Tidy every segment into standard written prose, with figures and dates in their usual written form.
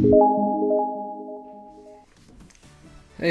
Hey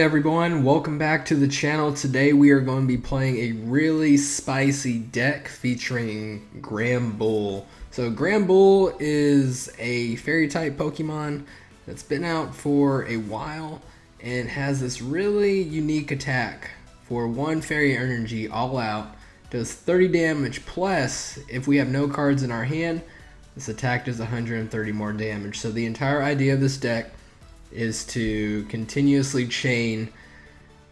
everyone, welcome back to the channel. Today we are going to be playing a really spicy deck featuring Granbull. So Granbull is a fairy type Pokemon that's been out for a while and has this really unique attack. For 1 fairy energy all out, does 30 damage plus if we have no cards in our hand, this attack does 130 more damage. So the entire idea of this deck is to continuously chain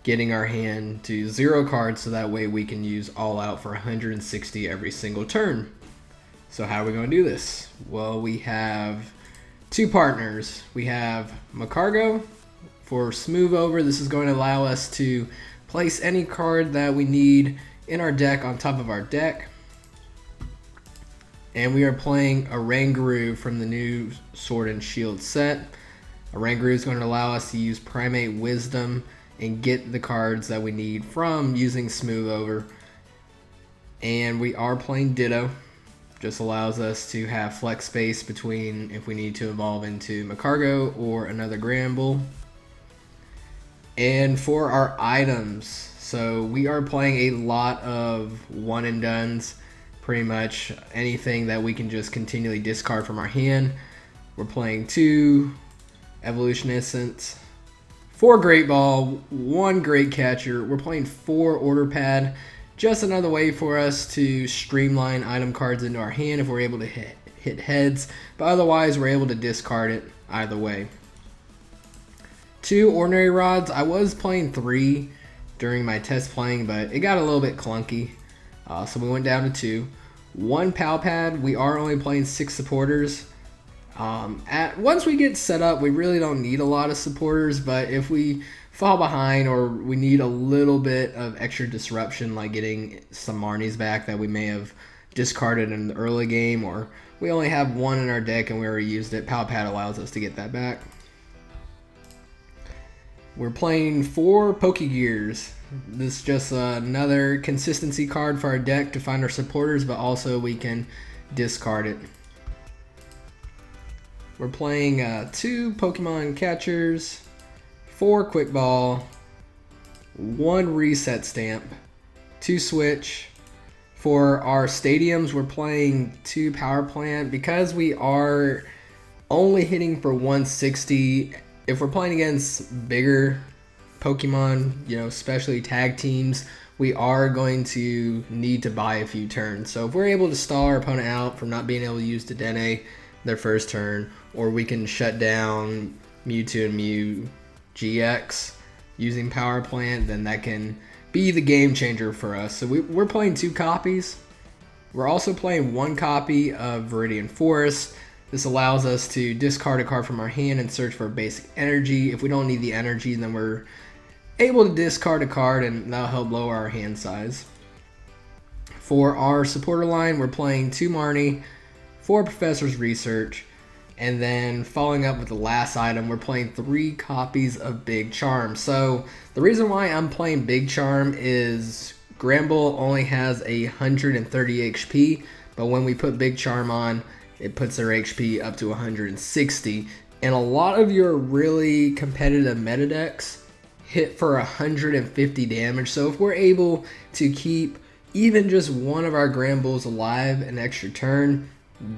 getting our hand to 0 cards so that way we can use all out for 160 every single turn. So how are we going to do this? Well, we have 2 partners. We have Macargo for smooth over. This is going to allow us to place any card that we need in our deck on top of our deck. And we are playing a Rangaroo from the new Sword and Shield set. Rangaroo is going to allow us to use Primate Wisdom and get the cards that we need from using Smooth Over. And we are playing Ditto. Just allows us to have flex space between if we need to evolve into Macargo or another Granbull. And for our items, so we are playing a lot of one and dones. Pretty much anything that we can just continually discard from our hand. We're playing 2 Evolution Essence, 4 Great Ball, 1 Great Catcher. We're playing 4 Order Pad. Just another way for us to streamline item cards into our hand if we're able to hit heads. But otherwise, we're able to discard it either way. 2 Ordinary Rods. I was playing 3 during my test playing, but it got a little bit clunky. So we went down to 2. 1 Pal Pad. We are only playing 6 supporters. Once we get set up, we really don't need a lot of supporters, but if we fall behind or we need a little bit of extra disruption, like getting some Marnies back that we may have discarded in the early game, or we only have 1 in our deck and we already used it, Pal Pad allows us to get that back. We're playing 4 Pokegears. This is just another consistency card for our deck to find our supporters, but also we can discard it. We're playing 2 Pokemon Catchers, 4 Quick Ball, 1 Reset Stamp, 2 Switch. For our stadiums, we're playing 2 Power Plant. Because we are only hitting for 160, if we're playing against bigger Pokemon, especially tag teams, we are going to need to buy a few turns. So if we're able to stall our opponent out from not being able to use Dedenne their first turn, or we can shut down Mewtwo and Mew GX using Power Plant, then that can be the game changer for us. So we're playing 2 copies. We're also playing 1 copy of Viridian Forest. This allows us to discard a card from our hand and search for basic energy. If we don't need the energy, then we're able to discard a card and that'll help lower our hand size. For our supporter line, we're playing 2 Marnie, 4 Professor's Research, and then following up with the last item, we're playing 3 copies of Big Charm. So the reason why I'm playing Big Charm is Granbull only has 130 HP, but when we put Big Charm on, it puts their HP up to 160. And a lot of your really competitive meta decks hit for 150 damage. So if we're able to keep even just one of our Granbulls alive an extra turn,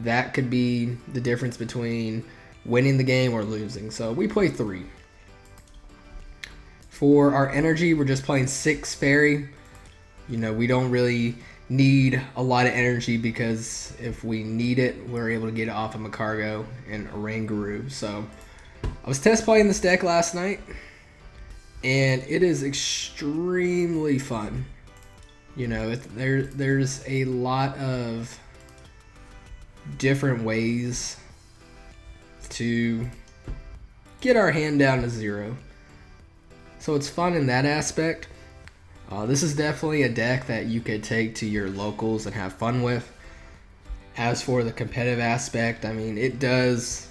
that could be the difference between winning the game or losing. So we play 3. For our energy, we're just playing 6 Fairy. We don't really need a lot of energy because if we need it, we're able to get it off of Macargo and a Rangaroo. So I was test playing this deck last night, and it is extremely fun. There's a lot of different ways to get our hand down to 0. So it's fun in that aspect. This is definitely a deck that you could take to your locals and have fun with. As for the competitive aspect, I mean, it does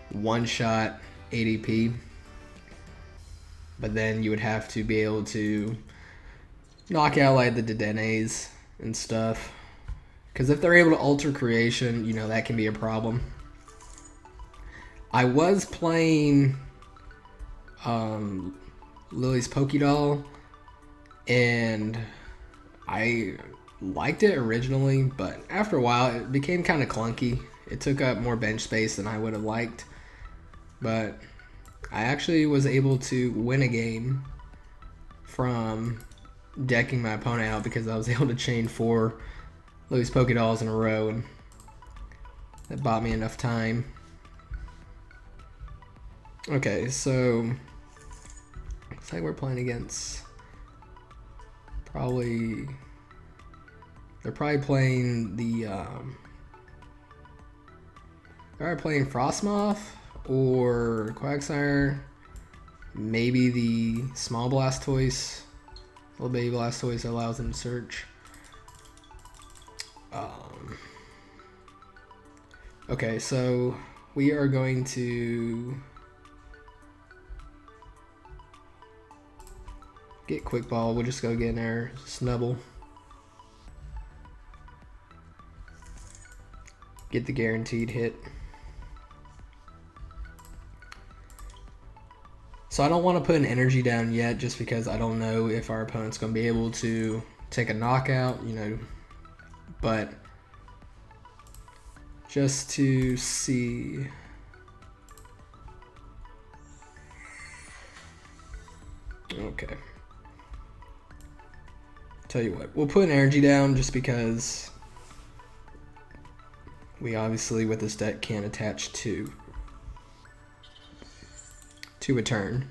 one-shot ADP, but then you would have to be able to knock out like the Dedennes and stuff. Because if they're able to alter creation, that can be a problem. I was playing Lily's Pokédoll, and I liked it originally, but after a while it became kind of clunky. It took up more bench space than I would have liked, but I actually was able to win a game from decking my opponent out because I was able to chain 4 Lily's Pokédolls in a row, and that bought me enough time. Okay, so looks like we're playing against they're probably playing they're playing Frostmoth or Quagsire, maybe the small Blastoise, little baby Blastoise that allows them to search. Okay, so we are going to get Quick Ball. We'll just go get in there, Snubble. Get the guaranteed hit. So I don't want to put an energy down yet just because I don't know if our opponent's going to be able to take a knockout, you know, but just to see. Okay. Tell you what, we'll put an energy down just because we obviously with this deck can't attach to a turn.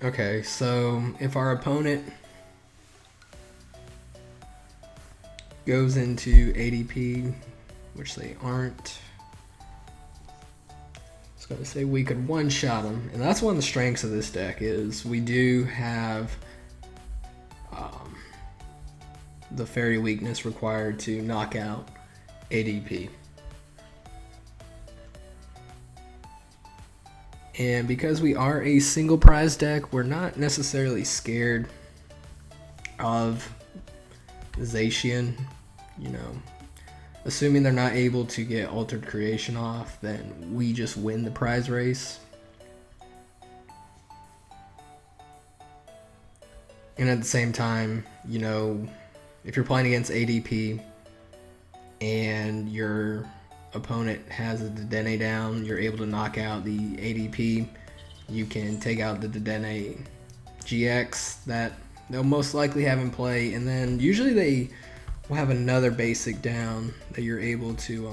Okay, so if our opponent goes into ADP, which they aren't, I was going to say we could one-shot them, and that's one of the strengths of this deck is we do have the Fairy weakness required to knock out ADP. And because we are a single prize deck, we're not necessarily scared of Zacian. You know, assuming they're not able to get Altered Creation off, then we just win the prize race. And at the same time, you know, if you're playing against ADP and your opponent has a Dedenne down, you're able to knock out the ADP. You can take out the Dedenne GX that they'll most likely have in play, and then usually they will have another basic down that you're able to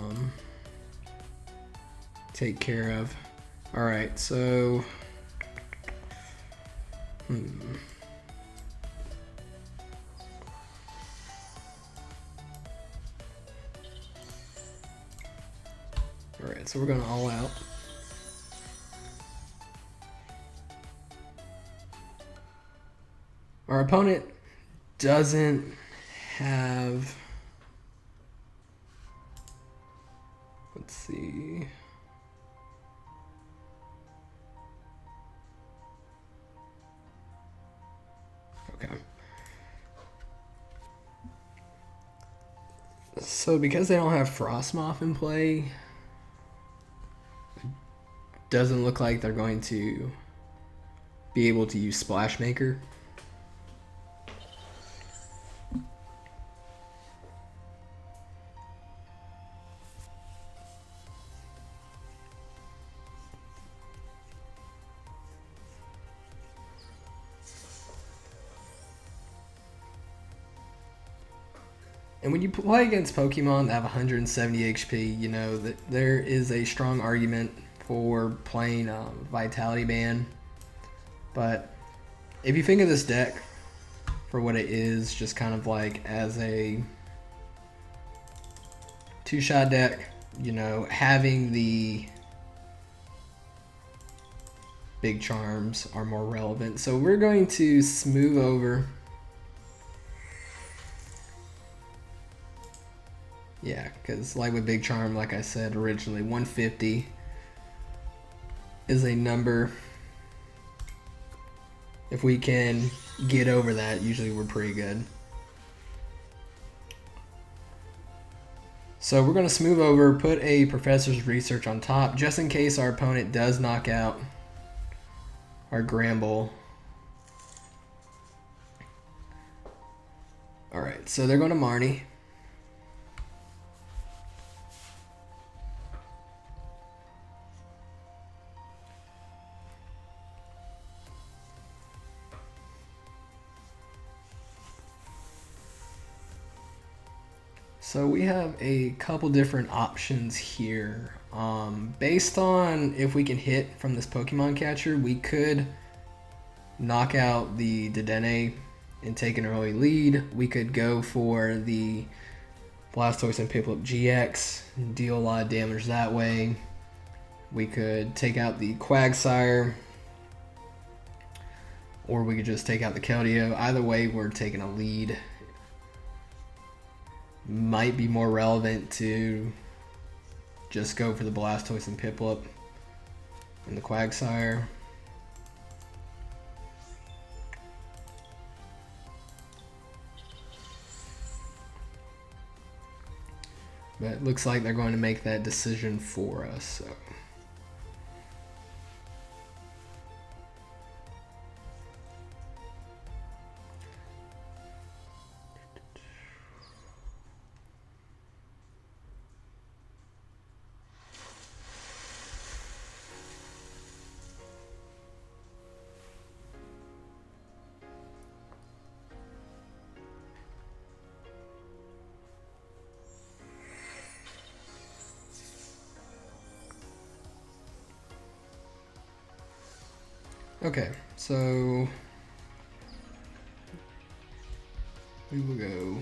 take care of. Alright, so Alright, so we're going to all out. Our opponent doesn't have, let's see, okay. So because they don't have Frostmoth in play, doesn't look like they're going to be able to use Splash Maker. And when you play against Pokemon that have 170 HP, you know that there is a strong argument for playing Vitality Band. But if you think of this deck for what it is, just kind of like as a two-shot deck, you know, having the big charms are more relevant. So we're going to smooth over Yeah, because like with Big Charm, like I said originally, 150 is a number. If we can get over that, usually we're pretty good. So we're going to smooth over, put a Professor's Research on top, just in case our opponent does knock out our Granbull. Alright, so they're going to Marnie. So we have a couple different options here. Based on if we can hit from this Pokemon catcher, we could knock out the Dedenne and take an early lead. We could go for the Blastoise and Piplup GX and deal a lot of damage that way. We could take out the Quagsire, or we could just take out the Keldeo. Either way, we're taking a lead. Might be more relevant to just go for the Blastoise and Piplup and the Quagsire. But it looks like they're going to make that decision for us. So. Okay, so we will go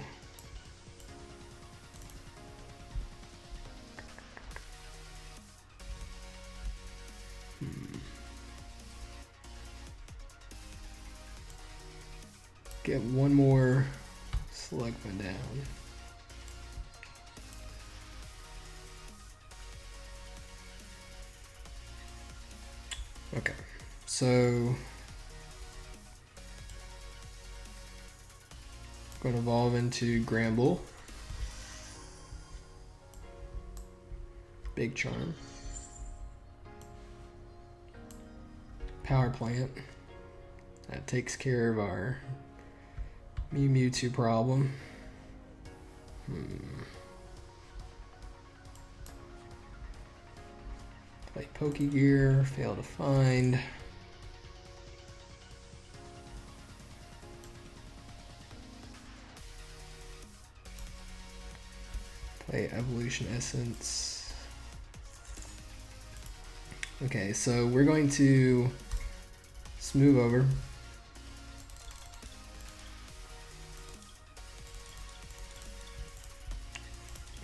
get one more Selectman down. Okay, so going to evolve into Granbull, Big Charm, Power Plant. That takes care of our Mewtwo problem. Play Pokegear, fail to find. Play Evolution Essence. Okay, so we're going to smooth over.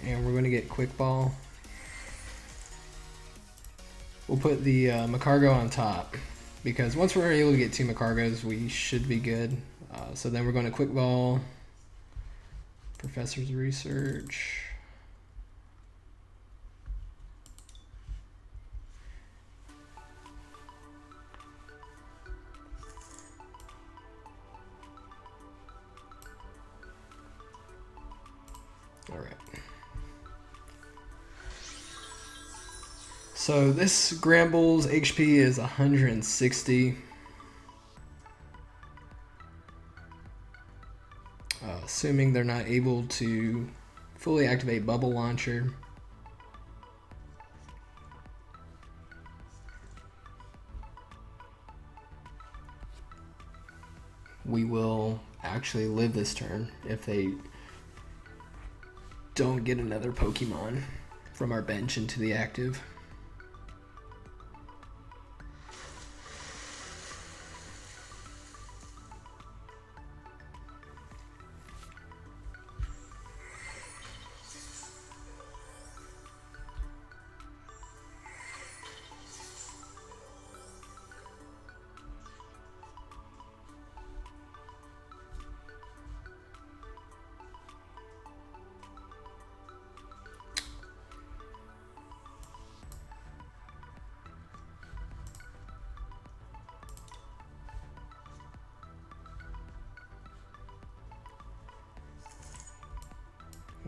And we're going to get Quick Ball. We'll put the Macargo on top, because once we're able to get 2 Macargos, we should be good. So then we're going to Quick Ball, Professor's Research. All right. So this Granbull's HP is 160. Assuming they're not able to fully activate Bubble Launcher. We will actually live this turn if they don't get another Pokemon from our bench into the active.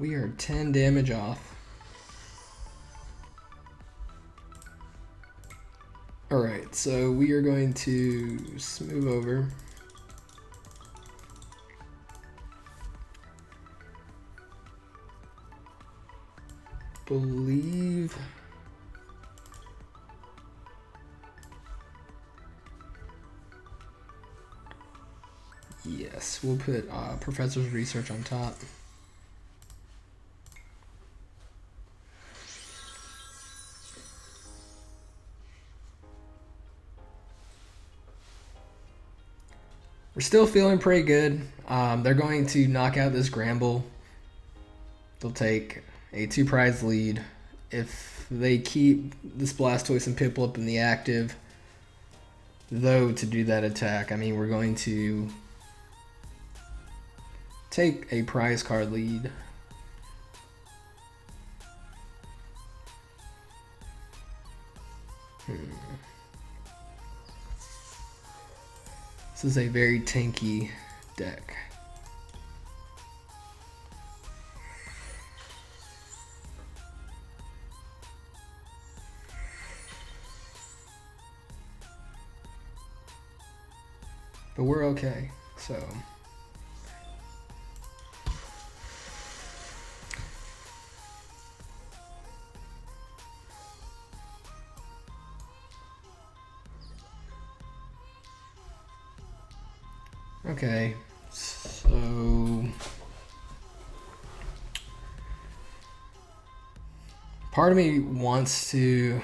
We are 10 damage off. Alright, so we are going to smooth over. Believe yes, we'll put Professor's Research on top. We're still feeling pretty good. They're going to knock out this Granbull. They'll take a 2-prize lead. If they keep this Blastoise and Piplup in the active, though, to do that attack, I mean, we're going to take a prize card lead. This is a very tanky deck. But we're okay, so. Okay, so part of me wants to,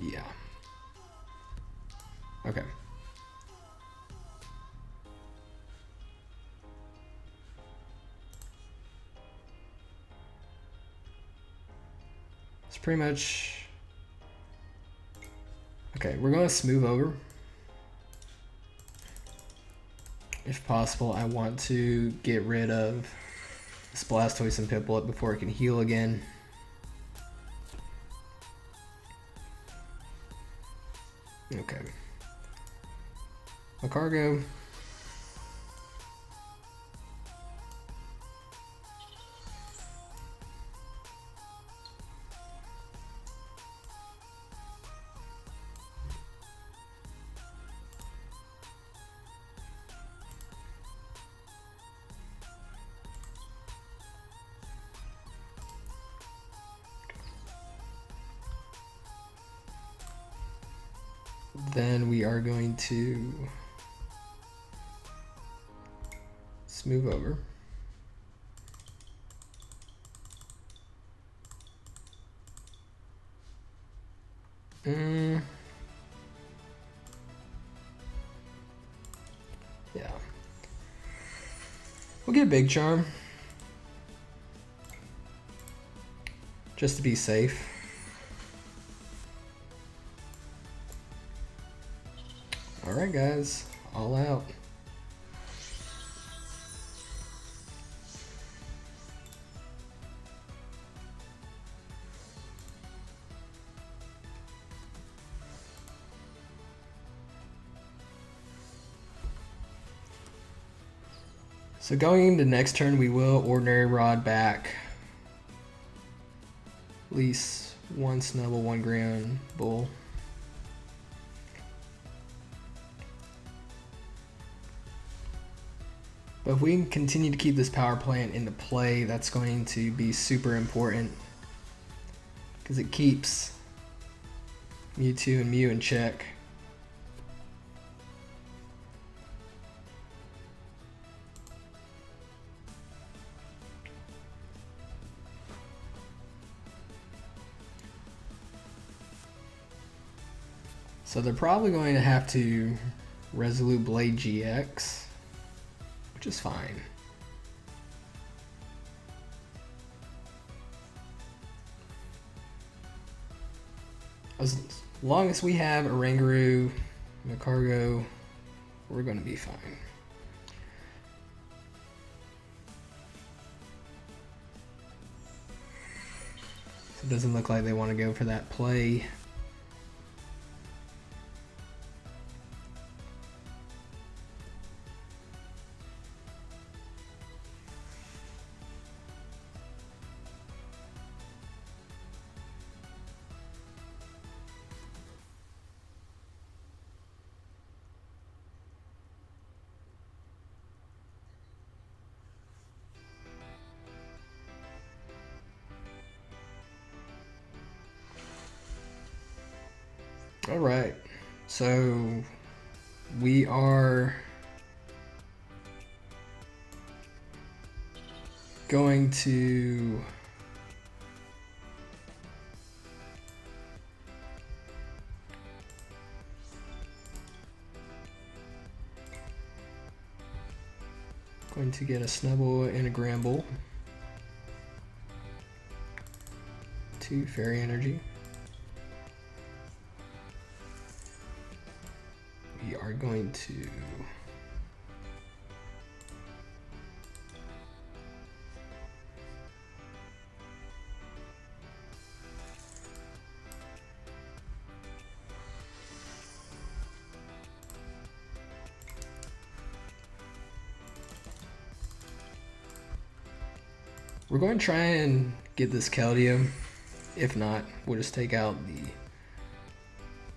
yeah. Okay. It's pretty much, okay, we're going to smooth over. If possible, I want to get rid of this Blastoise and Piplup before it can heal again. Okay. A cargo. Then we are going to smooth over. Yeah. We'll get Big Charm. Just to be safe. Alright guys, all out. So going into next turn, we will Ordinary Rod back. At least one Snubbull, one Granbull. But if we can continue to keep this power plant into play, that's going to be super important. Because it keeps Mewtwo and Mew in check. So they're probably going to have to Resolute Blade GX, which is fine. As long as we have Oranguru, Macargo, we're going to be fine. So it doesn't look like they want to go for that play. All right, so we are going to get a Snubble and a Granbull. 2 Fairy Energy. We are going to try and get this Keldeo. If not, we'll just take out the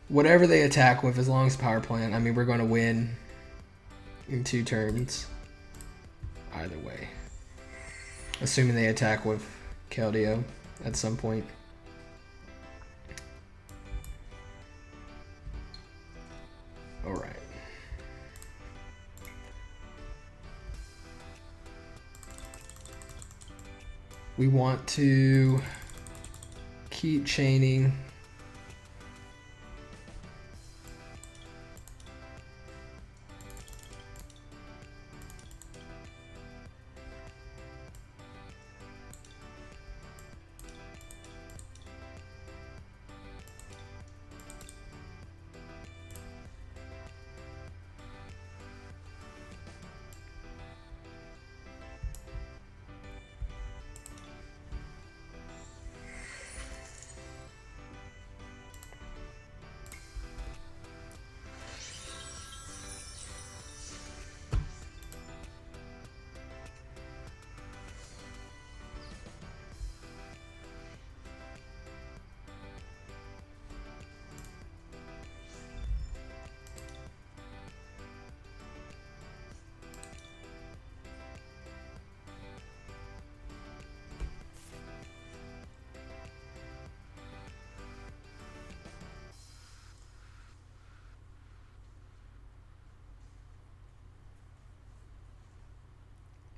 whatever they attack with, as long as power plant. I mean, we're going to win in 2 turns either way, assuming they attack with Keldeo at some point. All right. We want to keep chaining.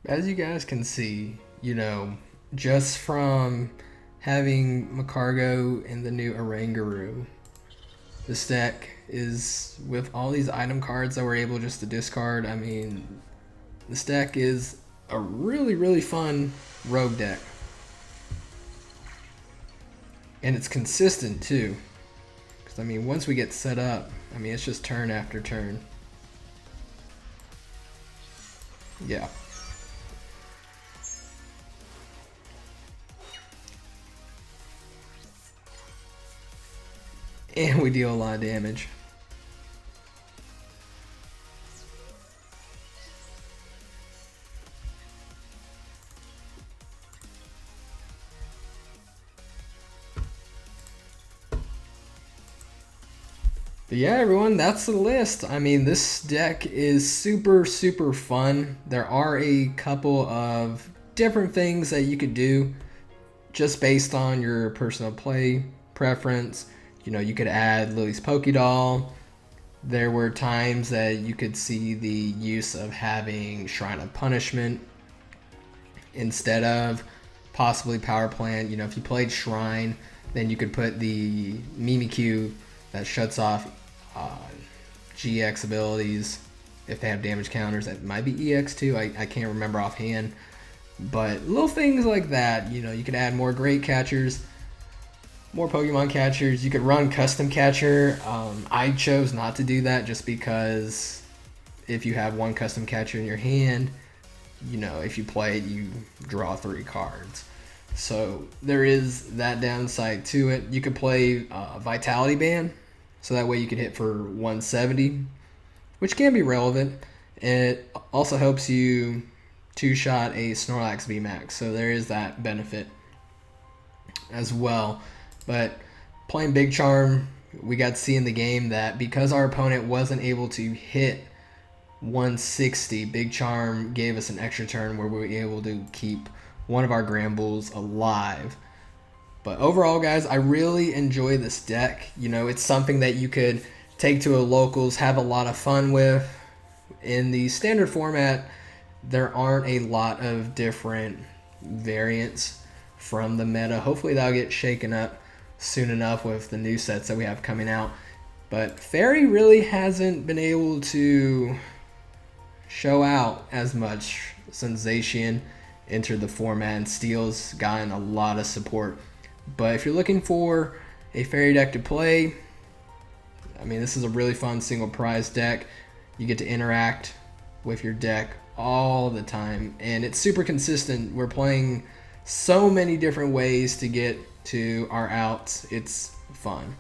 As you guys can see, you know, just from having Macargo and the new Oranguru, this deck is, with all these item cards that we're able just to discard, I mean, this deck is a really, really fun rogue deck. And it's consistent too. Because, I mean, once we get set up, I mean, it's just turn after turn. Yeah. And we deal a lot of damage. But yeah, everyone, that's the list. I mean, this deck is super, super fun. There are a couple of different things that you could do just based on your personal play preference. You know, you could add Lily's Pokédoll. There were times that you could see the use of having Shrine of Punishment instead of possibly Power Plant. You know, if you played Shrine, then you could put the Mimikyu that shuts off GX abilities if they have damage counters. That might be EX too. I can't remember offhand. But little things like that, you know, you could add more great catchers, more Pokemon catchers. You could run custom catcher. I chose not to do that just because if you have one custom catcher in your hand, you know, if you play it, you draw 3 cards. So there is that downside to it. You could play Vitality Band, so that way you could hit for 170, which can be relevant. It also helps you 2-shot a Snorlax VMAX, so there is that benefit as well. But playing Big Charm, we got to see in the game that because our opponent wasn't able to hit 160, Big Charm gave us an extra turn where we were able to keep one of our Granbulls alive. But overall, guys, I really enjoy this deck. You know, it's something that you could take to a locals, have a lot of fun with. In the standard format, there aren't a lot of different variants from the meta. Hopefully that'll get shaken up soon enough with the new sets that we have coming out. But Fairy really hasn't been able to show out as much since Zacian entered the format, and Steel's gotten a lot of support. But if you're looking for a Fairy deck to play, I mean, this is a really fun single prize deck. You get to interact with your deck all the time, and it's super consistent. We're playing so many different ways to get to our outs. It's fun.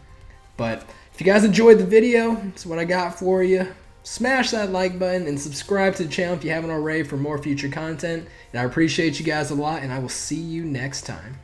But if you guys enjoyed the video, that's what I got for you. Smash that like button and subscribe to the channel if you haven't already for more future content. And I appreciate you guys a lot, and I will see you next time.